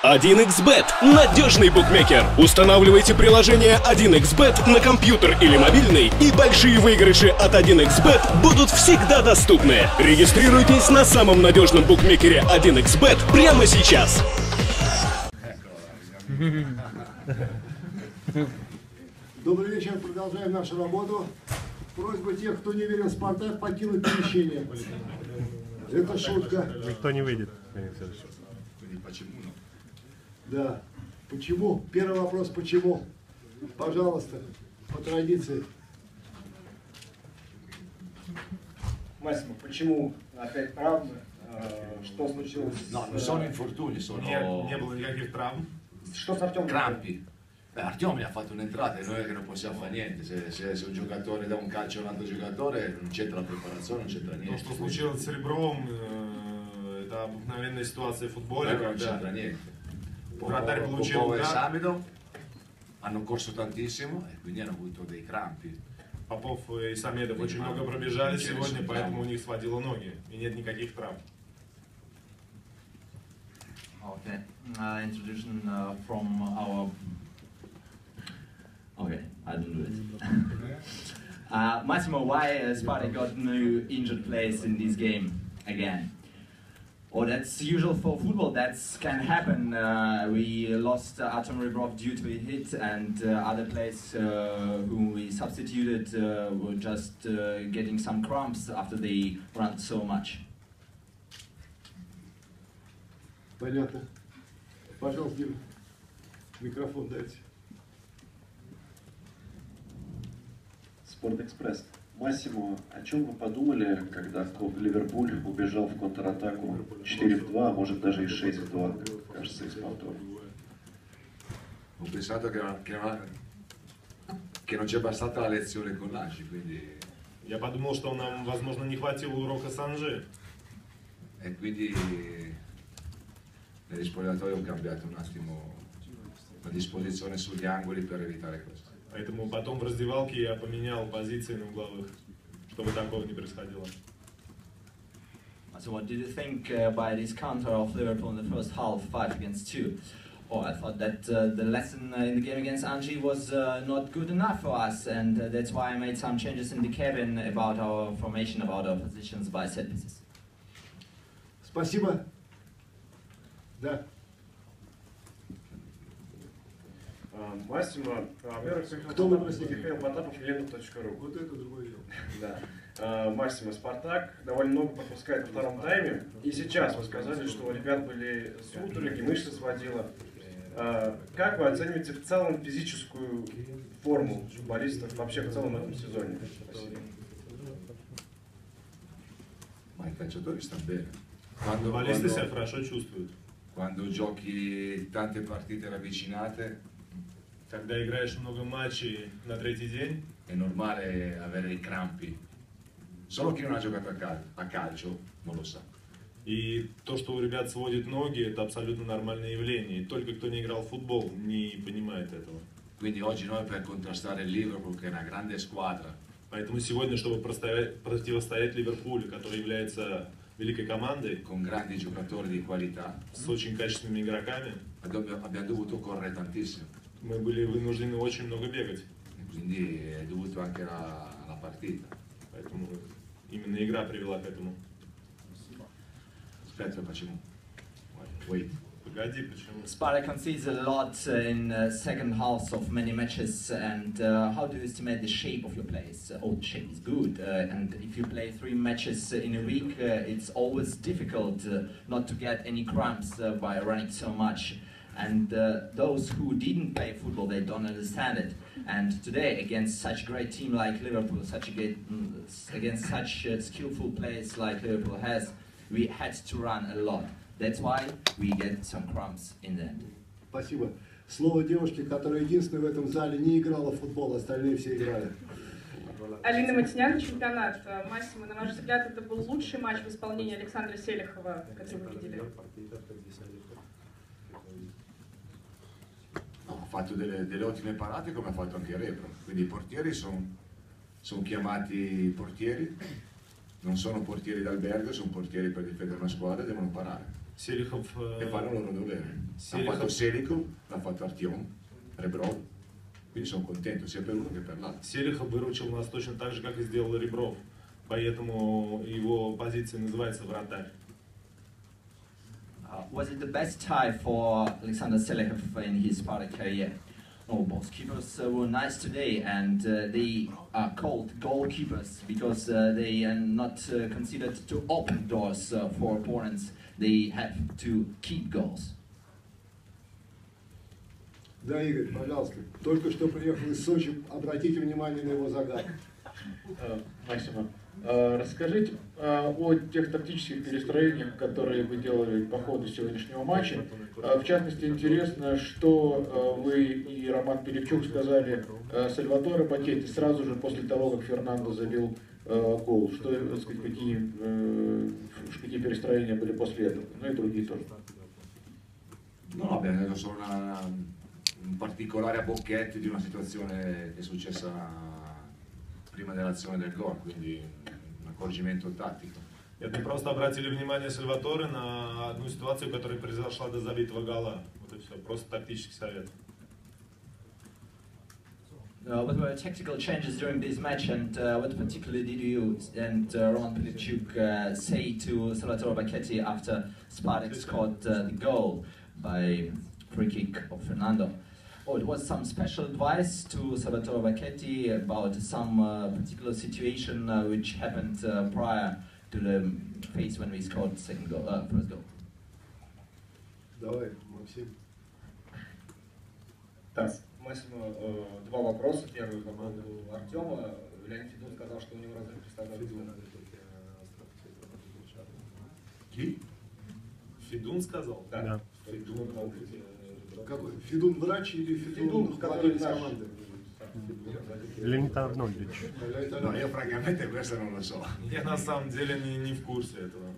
1xBet – надежный букмекер. Устанавливайте приложение 1xBet на компьютер или мобильный, и большие выигрыши от 1xBet будут всегда доступны. Регистрируйтесь на самом надежном букмекере 1xBet прямо сейчас. Добрый вечер, продолжаем нашу работу. Просьба тех, кто не верен в Спартак, покинуть помещение. Это шутка. Никто не выйдет. Почему? Да. Почему? Первый вопрос, почему? Пожалуйста, по традиции. Массимо, почему опять травмы? Что случилось? Non sono infortuni, sono... Не было никаких травм. Что с Артемом? Crampi. Artiom mi ha fatto un'entrata e noi che non possiamo fare niente. Se un giocatore dà un calcio a un altro giocatore, non c'entra la preparazione, non c'entra niente. То, что случилось с ребром, это обыкновенная ситуация в футболе, Non c'entra когда niente. вратарь получил Popov e удар. Sabido hanno corso tantissimo e quindi hanno avuto dei crampi. Попов и Самедов очень много пробежали сегодня, поэтому у них сводило ноги. И нет никаких травм. Okay, introduction from our... Okay, I don't do it. Massimo, why Spartak got no injured players in this game again? Oh, that's usual for football, that can happen. We lost Artem Rebrov due to a hit, and other players whom we substituted were just getting some cramps after they ran so much. Понятно. Пожалуйста, Дима, микрофон дайте. Спортэкспресс. Массимо, о чем вы подумали, когда Ливерпуль убежал в контратаку 4-2, а может даже и 6-2, кажется, из повтора? Ho pensato che non c'è bastata la lezione con Anжи, quindi... Я подумал, что нам, возможно, не хватило урока с Анжи. E quindi negli spogliatoi ho cambiato un attimo la disposizione sugli angoli per evitare questo. Поэтому потом в раздевалке я поменял позиции на угловых, чтобы такого не происходило. So what did you think by this counter of Liverpool in the first half, 5-2? Oh, I thought that the lesson in the game against Anжи was not good enough for us, and that's why I made some changes in the cabin about our formation, about our positions by set pieces. Спасибо. Да. Массимо, во-первых, Кто выбросил? Михаил Потапов, лента.ру. Вот это другое дело. Да. Массимо, Спартак довольно много пропускает во втором тайме. И сейчас вы сказали, что у ребят были судороги, мышцы сводило. Как вы оцениваете в целом физическую форму футболистов вообще в целом в этом сезоне? Спасибо. Ma i calciatori stanno bene. Футболисты себя хорошо чувствуют. Quando giochi tante partite ravvicinate Когда играешь много матчей на третий день, è normale avere i crampi. Solo chi non ha giocato a calcio non lo sa. и то, что у ребят сводит ноги, это абсолютно нормальное явление. И только кто не играл в футбол, не понимает этого. Quindi oggi noi per contrastare il Liverpool, che è una grande squadra, Поэтому сегодня, чтобы противостоять Ливерпулю, который является великой командой, con grandi giocatori di qualità, с очень качественными игроками, abbiamo dovuto correre tantissimo. мы были вынуждены очень много бегать. E quindi è dovuto anche la partita. Поэтому именно игра привела к этому. Aspetta, facciamo. Wait. Погоди, почему? Spartak concedes a lot in second halves of many matches, and how do you estimate the shape of your players? Oh, the shape is good, and if you play 3 matches in a week, it's always difficult not to get any cramps by running so much. And those who didn't play football, they don't understand it. And today, against such a great team like Liverpool, against such skillful players like Liverpool has, we had to run a lot. That's why we get some crumbs in the end. Спасибо. Слово девушки, которая единственная в этом зале не играла в футбол, остальные все играли. Алина Матинян, чемпионат. Массимо, на ваш взгляд, это был лучший матч в исполнении Александра Селихова, который вы видели? No, ha fatto delle ottime parate come ha fatto anche Rebro. Quindi i portieri sono chiamati portieri, non sono portieri d'albergo, sono portieri per difendere una squadra e devono parare. Селихов... E fanno il loro dovere. Hanno fatto Selico, l'ha fatto Artyom, Rebrov, quindi sono contento sia per uno che per l'altro. Селихов выручил нас точно так же, как и сделал Ребров, поэтому его позиция называется вратарь. Was it the best tie for Alexander Selikhov in his Spartak career? No, both keepers were nice today, and they are called goalkeepers because they are not considered to open doors for opponents. They have to keep goals. Да, Игорь, пожалуйста. Только что приехал из Сочи. Обратите внимание на его загад. Массимо, расскажите о тех тактических перестроениях, которые вы делали по ходу сегодняшнего матча. В частности, интересно, что вы и Роман Пилипчук сказали Сальваторе Пакетти сразу же после того, как Фернандо забил гол. Что, так сказать, какие перестроения были после этого? Ну и другие тоже. No, abbiamo dato solo un particolare a Bocchetti di una situazione che è successa prima dell'azione del gol, quindi un accorgimento tattico. Это просто обратили внимание Сальваторе на одну ситуацию, которая произошла до забитого гола. Вот и все, просто тактический совет. What were tactical changes during this match, and what particularly did you and Roman Pilichuk say to Salvatore Bacchetti after Spartak scored the goal by free kick of Fernando? Oh, it was some special advice to Salvatore Bacchetti about some particular situation which happened prior to the phase when we scored the first goal. Давай, Максим. Тасс. Массимо, два вопроса. Первый по поводу Артема. Леонид Федун сказал, что у него разрыв представляет. Ки? Федун сказал? Да. Федун. Какой? Федун врач или Федун владелец команды? Леонид Арнольдович. No, io francamente questo non lo so. Я на самом деле не в курсе этого.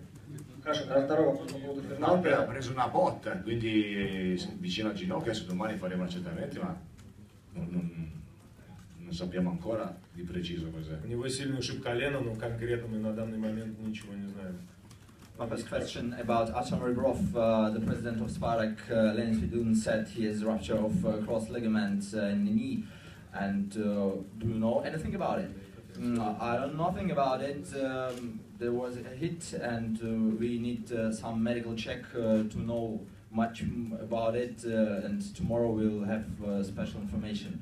Хорошо, второй вопрос по поводу No, ha Фернандо. preso una botta, quindi vicino al ginocchio, adesso domani faremo accertamenti, ma non sappiamo ancora di preciso cos'è. У него сильный ушиб колена, но конкретно мы на данный момент ничего не знаем. My first question about Artem Rebrov, the president of Spartak, Leonid Fedun, said he has rupture of cross ligament in the knee. And do you know anything about it? I don't know nothing about it. There was a hit, and we need some medical check to know much about it. And tomorrow we'll have special information.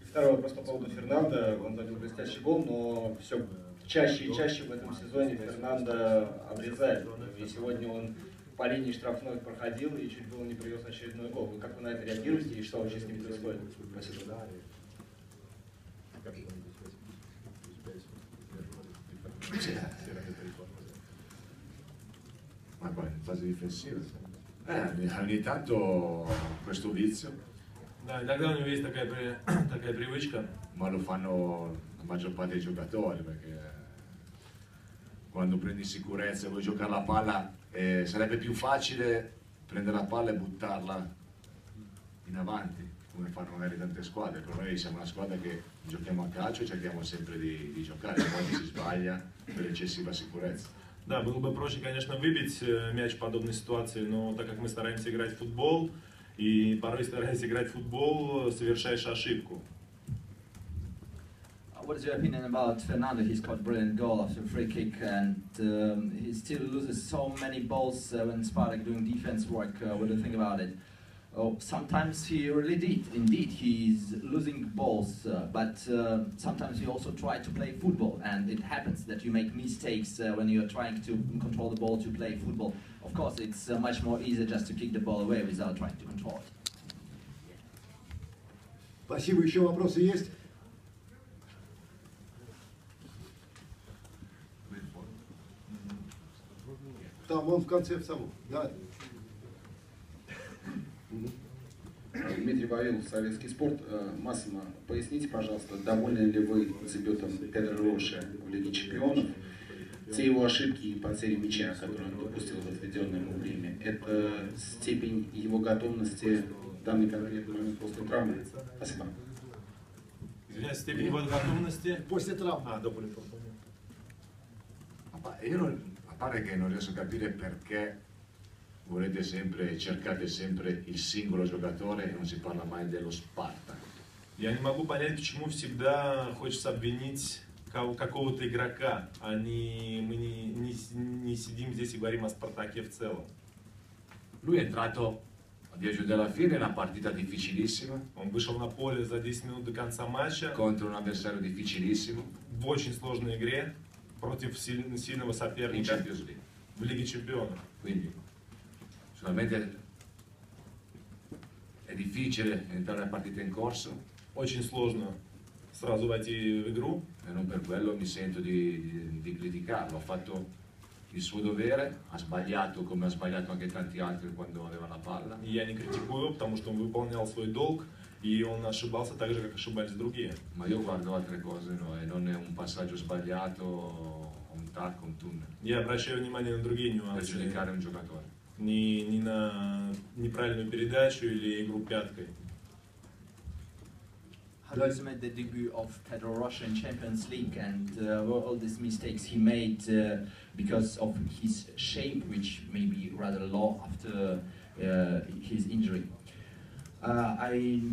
Второй вопрос по поводу Фернандо. Он забил блестящий гол, но все чаще и чаще в этом сезоне Фернандо обрезает. И сегодня он по линии штрафной проходил и чуть было не привез очередной гол. Как вы на это реагируете и что вообще с ним происходит? Спасибо. Ma poi in fase difensiva ogni tanto questo vizio, Да, иногда у него есть такая привычка. ma lo fanno la maggior parte dei giocatori, perché quando prendi sicurezza e vuoi giocare la palla sarebbe più facile prendere la palla e buttarla in avanti, come fanno magari tante squadre, però noi siamo una squadra che giochiamo a calcio e cerchiamo sempre di giocare, poi si sbaglia per eccessiva sicurezza. Да, было бы проще, конечно, выбить мяч в подобной ситуации, но так как мы стараемся играть в футбол, и порой стараясь играть в футбол, совершаешь ошибку. What is your opinion about Fernando? He scored a brilliant goal after a free kick, and he still loses so many balls when Spartak doing defense work. What do you think about it? Oh, sometimes he really did. Indeed, he's losing balls, but sometimes he also try to play football, and it happens that you make mistakes when you're trying to control the ball to play football. Of course, it's much more easier just to kick the ball away without trying to control it. Спасибо. Еще вопросы есть? Там, он в конце в самом. Да. Дмитрий Вавилов, Советский спорт. Массимо, поясните, пожалуйста, довольны ли вы дебютом Педро Роша в Лиге Чемпионов? Те его ошибки и потери мяча, которые он допустил в отведенное ему время, это степень его готовности в данный конкретный момент после травмы? Спасибо. Извиняюсь, степень его готовности После травмы. dopo l'infortunio. Io non, a parte che non riesco a capire perché volete sempre, cercate sempre il singolo giocatore e non si parla mai dello Spartak. Я не могу понять, почему всегда хочется обвинить какого-то игрока, а мы не сидим здесь и говорим о Спартаке в целом. Lui è entrato a 10 minuti alla fine, una partita difficilissima. Он вышел на поле за 10 минут до конца матча. Contro un avversario difficilissimo. В очень сложной игре против сильного соперника в Лиге Чемпионов. Quindi, solamente è difficile entrare nella partita in corso. Очень сложно сразу войти в игру. E non per quello mi sento di criticarlo. Ha fatto il suo dovere, ha sbagliato come ha sbagliato anche tanti altri quando aveva la palla. Я не критикую, потому что он выполнял свой долг, и он ошибался так же, как ошибались другие. Ma io guardo altre cose, no? E non è un passaggio sbagliato, un tacco, un tunnel. Я обращаю внимание на другие Per нюансы. giudicare un giocatore. Не на неправильную передачу или игру пяткой. He also made the debut of Pedro Rocha in Champions League, and were all these mistakes he made because of his shape, which may be rather low after his injury. I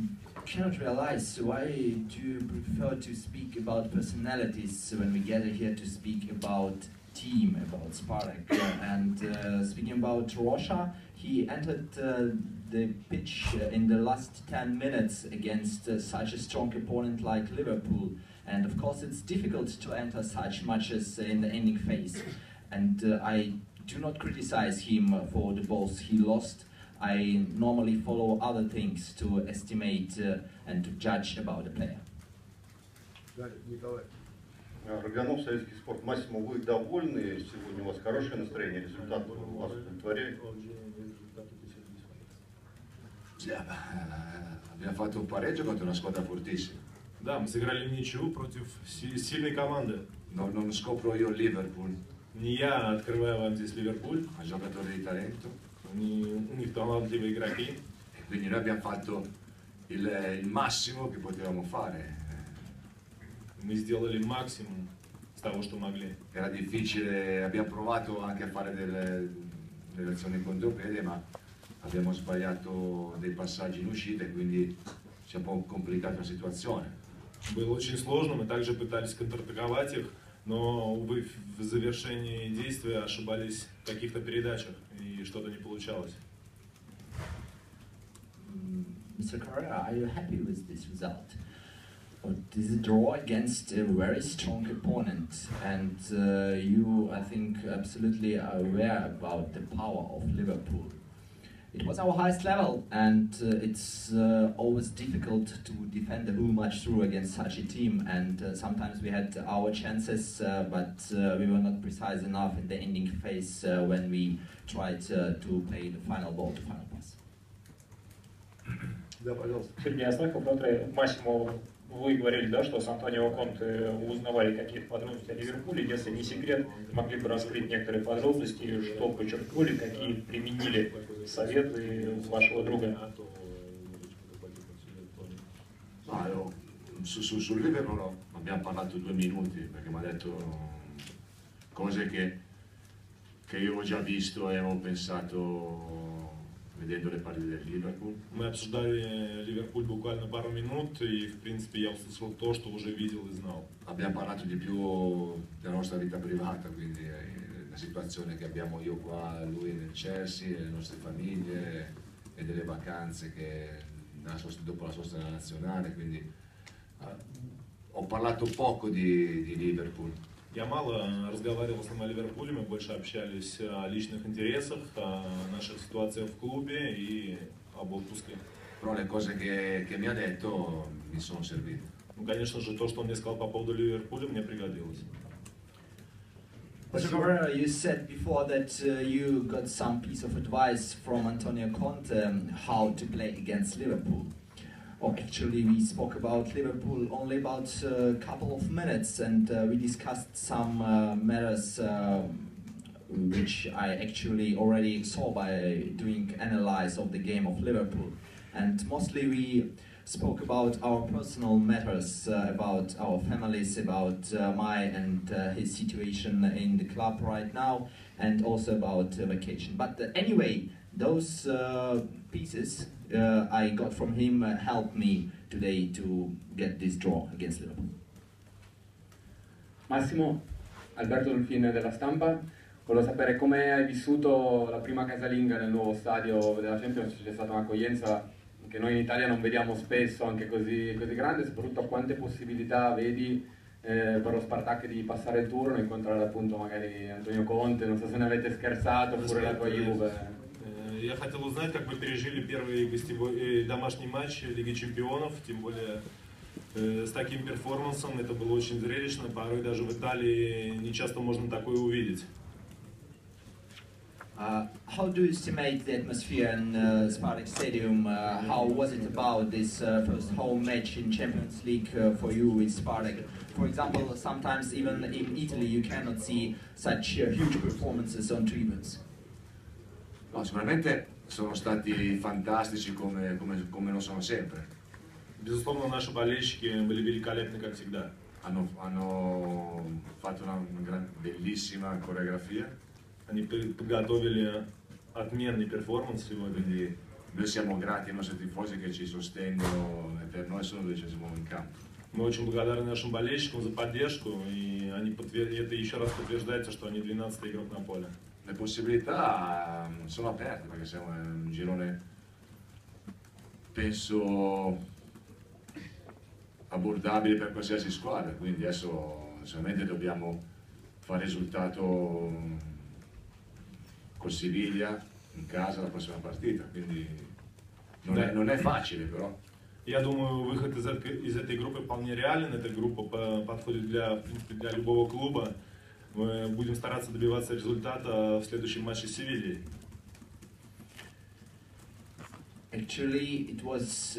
cannot realize why do you prefer to speak about personalities when we gather here to speak about team, about Spартак. And speaking about Rocha, he entered the pitch in the last 10 minutes against such a strong opponent like Liverpool. And of course it's difficult to enter such matches in the ending phase. And I do not criticize him for the balls he lost. I normally follow other things to estimate and to judge about a player. Рогонов, советский спорт. Массимо, вы довольны? Сегодня у вас хорошее настроение, результат вас удовлетворяет? Sì, abbiamo fatto un pareggio contro una squadra fortissima. Да, мы сыграли в ничью против сильной команды. Non scopro io il Liverpool. Не я открываю вам здесь Ливерпуль. Ha giocatori di talento. У них талантливые игроки. E quindi noi abbiamo fatto il massimo che potevamo fare. Мы сделали максимум с того, что могли. Era difficile, abbiamo provato anche a fare delle azioni in contropiede, ma abbiamo sbagliato dei passaggi in uscita e quindi ci ha un po' complicato la situazione. Было очень сложно, мы также пытались контратаковать их, но, увы, в завершении действия ошибались в каких-то передачах, и что-то не получалось. Mr. Carrera, are you happy with this result? This is a draw against a very strong opponent, and you, I think, absolutely are aware about the power of Liverpool. It was our highest level, and it's always difficult to defend the whole match through against such a team, and sometimes we had our chances, but we were not precise enough in the ending phase when we tried to play the final ball, the final pass. Да, пожалуйста. Сергей Астахов, Массимо, вы говорили, да, что с Антонио Конте узнавали какие-то подробности о Ливерпуле. Если не секрет, могли бы раскрыть некоторые подробности, что подчеркнули, какие применили советы вашего друга. Sul Liverpool abbiamo parlato 2 minuti perché mi ha detto cose che io avevo già visto e avevo pensato vedendo le partite del Liverpool. Мы обсуждали Ливерпуль буквально пару минут, и в принципе я услышал то, что уже видел и знал. Abbiamo parlato di più della nostra vita privata, quindi la situazione che abbiamo io qua, lui nel Chelsea, le nostre famiglie e delle vacanze che dopo la sosta nazionale, quindi ho parlato poco di Liverpool. Я мало разговаривал с ним о Ливерпуле, мы больше общались о личных интересах, о наших ситуациях в клубе и об отпуске. Però le cose che mi ha detto mi sono servite. Ну, конечно же, то, что он мне сказал по поводу Ливерпуля, мне пригодилось. Mr. Carrera, you said before that you got some piece of advice from Антонио Конте how to play against Liverpool. Or actually, we spoke about Liverpool only about a couple of minutes, and we discussed some matters which I actually already saw by doing analysis of the game of Liverpool. And mostly we spoke about our personal matters, about our families, about my and his situation in the club right now, and also about vacation. But anyway, Those pieces I got from him helped me today to get this draw against Liverpool. Massimo, Alberto Dolfin della Stampa, volevo sapere come hai vissuto la prima casalinga nel nuovo stadio della Champions. C'è stata un'accoglienza che noi in Italia non vediamo spesso, anche così grande, soprattutto quante possibilità vedi per lo Spартак di passare il turno e incontrare appunto magari Антонио Конте, non so se ne avete scherzato, oppure la tua Juve. Я хотел узнать, как вы пережили первый домашний матч Лиги Чемпионов, тем более с таким перформансом. Это было очень зрелищно, порой даже в Италии не часто можно такое увидеть. How do you estimate the atmosphere in Spartak Stadium? How was it about this first home match in Champions League for you with Spartak? For example, sometimes even in Italy you cannot see such huge performances on tribunes. No, sicuramente sono stati fantastici come lo sono sempre. Безусловно, наши болельщики были великолепны, как всегда. Hanno fatto una bellissima coreografia. Они подготовили отменный перформанс сегодня. Quindi noi siamo grati ai nostri tifosi che ci sostengono e per noi sono 12esimo in campo. Мы очень благодарны нашим болельщикам за поддержку, и это еще раз подтверждается, что они 12-й игрок на поле. Le possibilità sono aperte perché siamo in un girone, penso, abbordabile per qualsiasi squadra, quindi adesso solamente dobbiamo fare risultato col Siviglia in casa la prossima partita, quindi non è facile però. Я думаю, выход из этой группы вполне реален. Эта группа подходит в принципе, для любого клуба. Мы будем стараться добиваться результата в следующем матче с Севильей. Actually, it was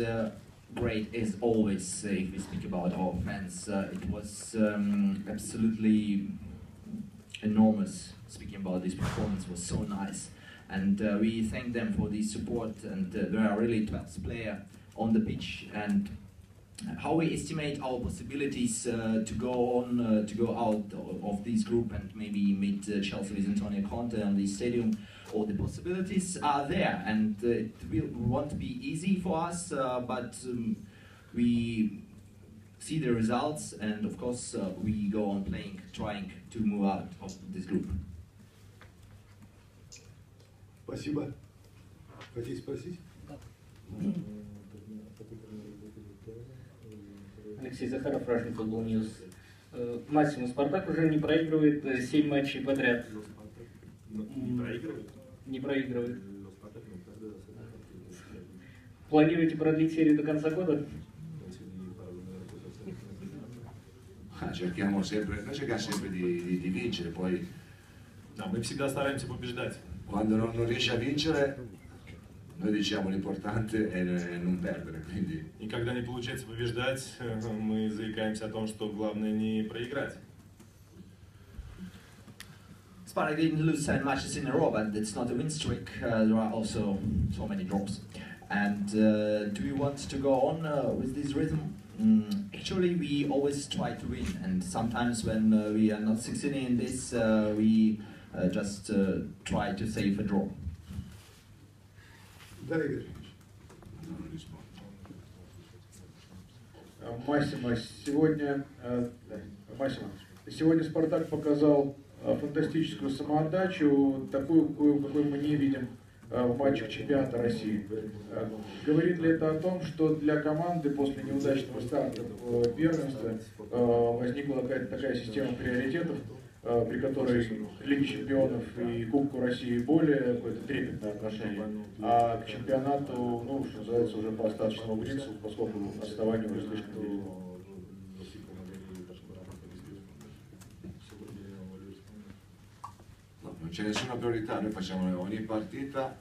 great as always. If we speak about our fans, it was absolutely enormous. Speaking about this performance was so nice, and we thank them for the support. And there are really 12 players on the pitch, and how we estimate our possibilities to go on, to go out of this group and maybe meet Chelsea with Антонио Конте on the stadium. All the possibilities are there, and it won't be easy for us, but we see the results, and of course we go on playing, trying to move out of this group. Спасибо. Хотите спросить? Алексей Захаров, Russian Football News. Массимо, Спартак уже не проигрывает 7 матчей подряд. Не проигрывает? Не проигрывает. Планируете продлить серию до конца года? Cerchiamo sempre di vincere, poi Да, мы всегда стараемся побеждать. Quando non riesci a vincere, noi diciamo l'importante è non perdere, quindi. И когда не получается побеждать, мы заикаемся о том, что главное не проиграть. Spartak didn't lose 10 matches in a row, but it's not a win streak. There are also so many draws. And do you want to go on with this rhythm? Actually, we always try to win, and sometimes when we are not succeeding in this, we just try to save a draw. Массимо, сегодня Спартак показал фантастическую самоотдачу, такую, какую мы не видим в матчах чемпионата России. Говорит ли это о том, что для команды после неудачного старта в первенстве возникла какая-то такая система приоритетов, при которой к Лиге Чемпионов и Кубку России более какое-то трепетное отношение, а к чемпионату, ну, что называется, уже по остаточному принципу, поскольку отставание уже слишком велико? Non c'è nessuna priorità, noi facciamo ogni partita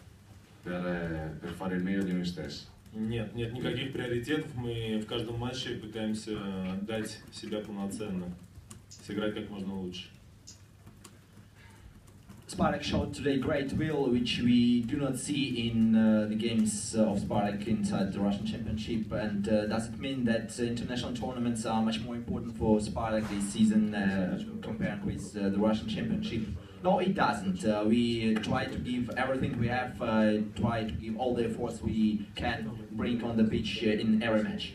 per fare il meglio di noi stessi. Нет никаких приоритетов, мы в каждом матче пытаемся отдать себя полноценно, сыграть как можно лучше. Spartak showed today great will, which we do not see in the games of Spartak inside the Russian Championship. And does it mean that international tournaments are much more important for Spartak this season compared with the Russian Championship? No, it doesn't. We try to give everything we have, try to give all the efforts we can bring on the pitch in every match.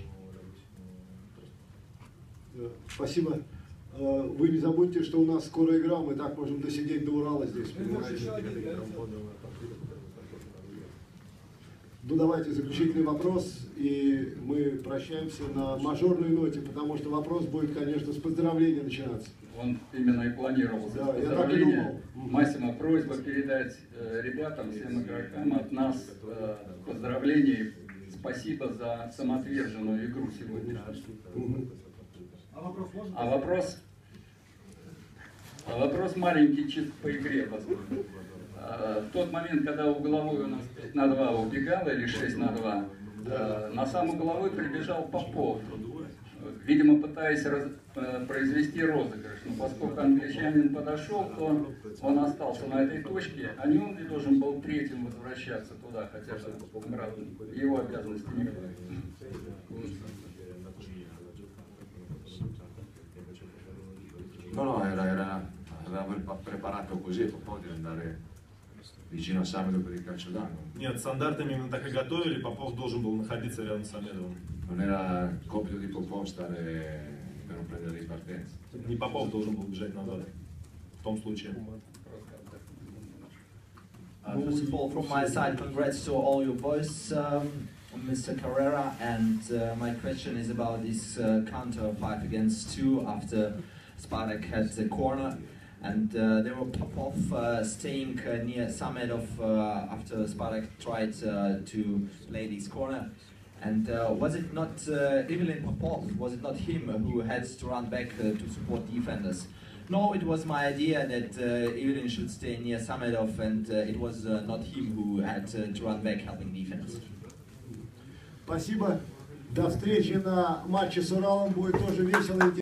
Спасибо. Вы не забудьте, что у нас скоро игра, мы так можем досидеть до Урала здесь. Ну давайте заключительный вопрос, и мы прощаемся на мажорной ноте, потому что вопрос будет, конечно, с поздравления начинаться. Он именно и планировался. Да, я так и думал. Массимо, просьба передать ребятам, всем игрокам от нас поздравлений. Спасибо за самоотверженную игру сегодня. Вопрос маленький, чисто по игре, возможно. В тот момент, когда угловой у нас 5-2 убегал, или 6-2, на сам угловой прибежал Попов, видимо, пытаясь произвести розыгрыш. Но поскольку англичанин подошел, то он остался на этой точке, а не он ли должен был третьим возвращаться туда, хотя бы его обязанности не было. No, era preparato così, Popov di andare vicino a Самеду per il calcio d'angolo. Нет, стандартами именно так и готовили, Попов должен был находиться рядом с Самедовым. Non era compito di Popov stare per non prendere ripartenza. Не Попов должен был бежать назад в том случае. First of all, from my side, congrats to all your boys, Mr. Carrera, and my question is about this counter 5-2 after Spartak had the corner, and there were Popov staying near Samedov after Spartak tried to play this corner. And was it not Evelyn Popov, was it not him who had to run back to support defenders? No, it was my idea that Evelyn should stay near Samedov, and it was not him who had to run back helping defenders. Спасибо. До встречи на матче с Уралом. Будет тоже весело.